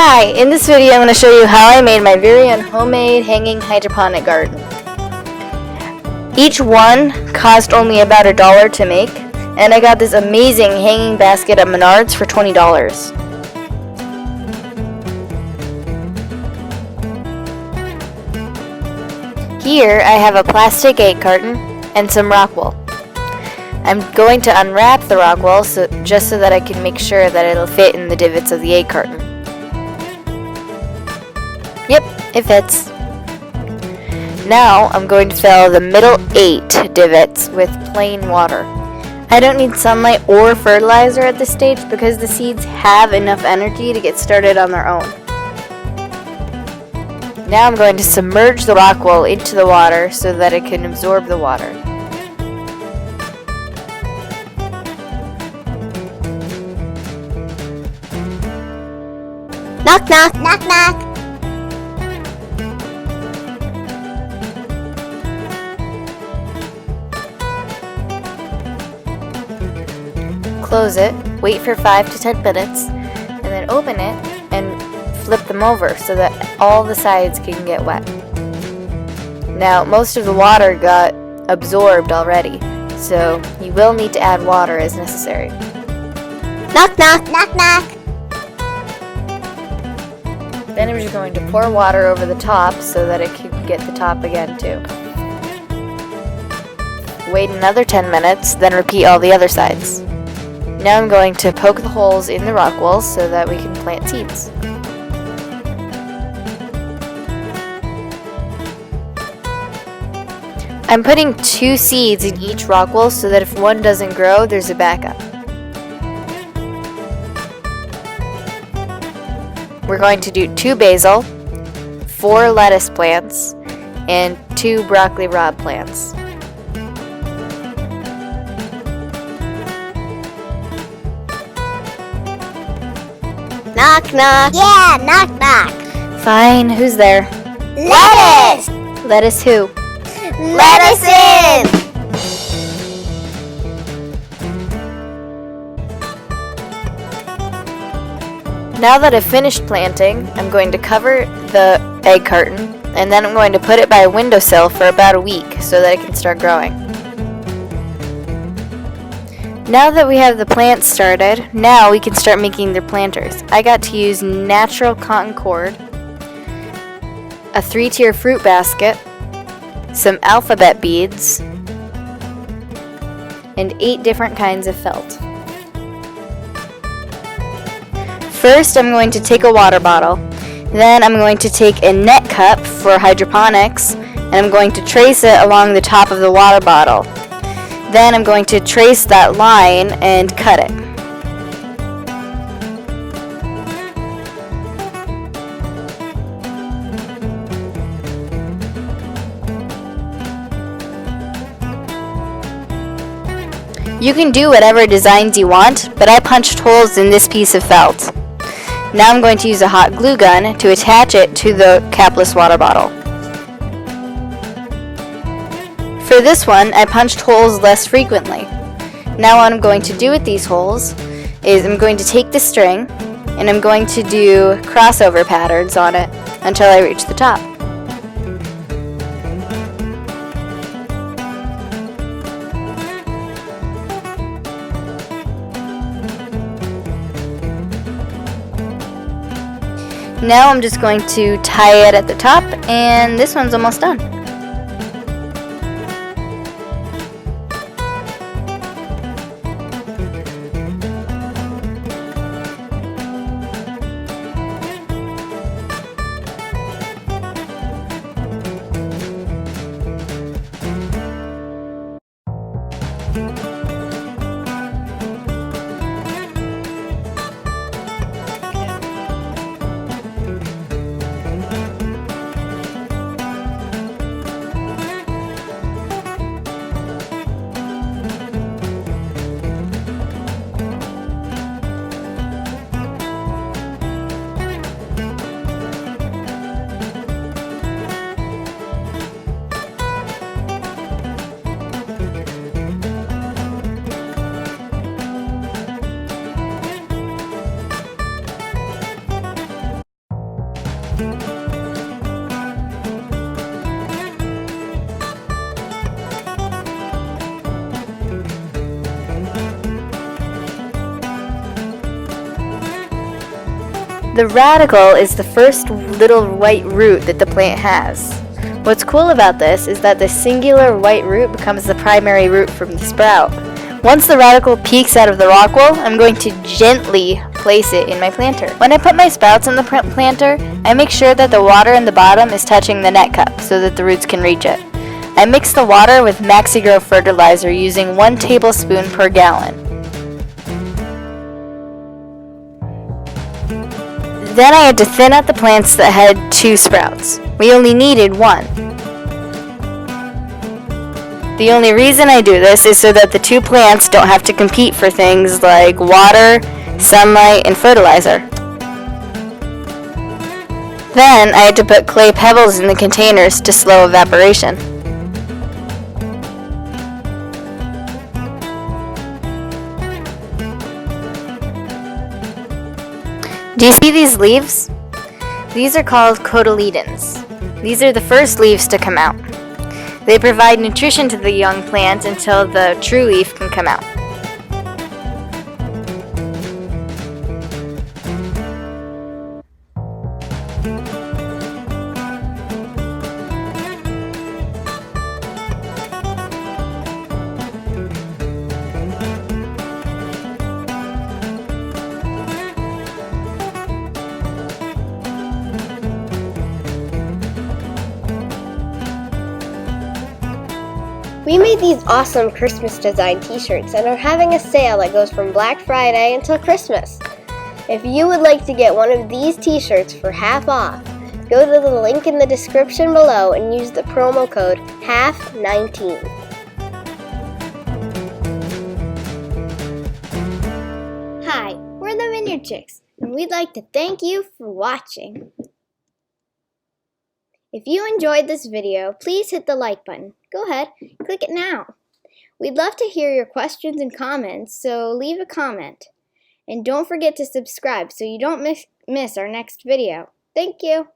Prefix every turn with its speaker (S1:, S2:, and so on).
S1: Hi, in this video I'm going to show you how I made my very own homemade hanging hydroponic garden. Each one cost only about $1 to make, and I got this amazing hanging basket at Menards for $20. Here I have a plastic egg carton and some rock wool. I'm going to unwrap the rock wool just so that I can make sure that it'll fit in the divots of the egg carton. Yep, it fits. Now I'm going to fill the middle 8 divots with plain water. I don't need sunlight or fertilizer at this stage because the seeds have enough energy to get started on their own. Now I'm going to submerge the rock wool into the water so that it can absorb the water.
S2: Knock, knock, knock, knock.
S1: Close it, wait for 5 to 10 minutes, and then open it and flip them over so that all the sides can get wet. Now, most of the water got absorbed already, so you will need to add water as necessary.
S2: Knock, knock, knock, knock.
S1: Then I'm just going to pour water over the top so that it can get the top again too. Wait another 10 minutes, then repeat all the other sides. Now I'm going to poke the holes in the rock wool so that we can plant seeds. I'm putting 2 seeds in each rock wool so that if one doesn't grow, there's a backup. We're going to do 2 basil, 4 lettuce plants, and 2 broccoli rod plants.
S2: Knock, knock. Yeah, knock, knock.
S1: Fine, who's there?
S2: Lettuce!
S1: Lettuce who?
S2: Let us in!
S1: Now that I've finished planting, I'm going to cover the egg carton, and then I'm going to put it by a windowsill for about a week so that it can start growing. Now that we have the plants started, now we can start making their planters. I got to use natural cotton cord, a 3-tier fruit basket, some alphabet beads, and 8 different kinds of felt. First, I'm going to take a water bottle. Then I'm going to take a net cup for hydroponics, and I'm going to trace it along the top of the water bottle. Then I'm going to trace that line and cut it. You can do whatever designs you want, but I punched holes in this piece of felt. Now I'm going to use a hot glue gun to attach it to the capless water bottle. For this one, I punched holes less frequently. Now what I'm going to do with these holes is I'm going to take the string and I'm going to do crossover patterns on it until I reach the top. Now I'm just going to tie it at the top, and this one's almost done. The radicle is the first little white root that the plant has. What's cool about this is that the singular white root becomes the primary root from the sprout. Once the radicle peeks out of the rock wall, I'm going to gently place it in my planter. When I put my sprouts in the planter, I make sure that the water in the bottom is touching the net cup so that the roots can reach it. I mix the water with Maxi-Grow fertilizer using 1 tablespoon per gallon. Then I had to thin out the plants that had 2 sprouts. We only needed 1. The only reason I do this is so that the 2 plants don't have to compete for things like water, sunlight, and fertilizer. Then I had to put clay pebbles in the containers to slow evaporation. Do you see these leaves? These are called cotyledons. These are the first leaves to come out. They provide nutrition to the young plant until the true leaf can come out.
S2: We made these awesome Christmas design t-shirts and are having a sale that goes from Black Friday until Christmas. If you would like to get one of these t-shirts for half off, go to the link in the description below and use the promo code HALF19. Hi, we're the Vineyard Chicks, and we'd like to thank you for watching. If you enjoyed this video, please hit the like button. Go ahead, click it now. We'd love to hear your questions and comments, so leave a comment. And don't forget to subscribe so you don't miss our next video. Thank you.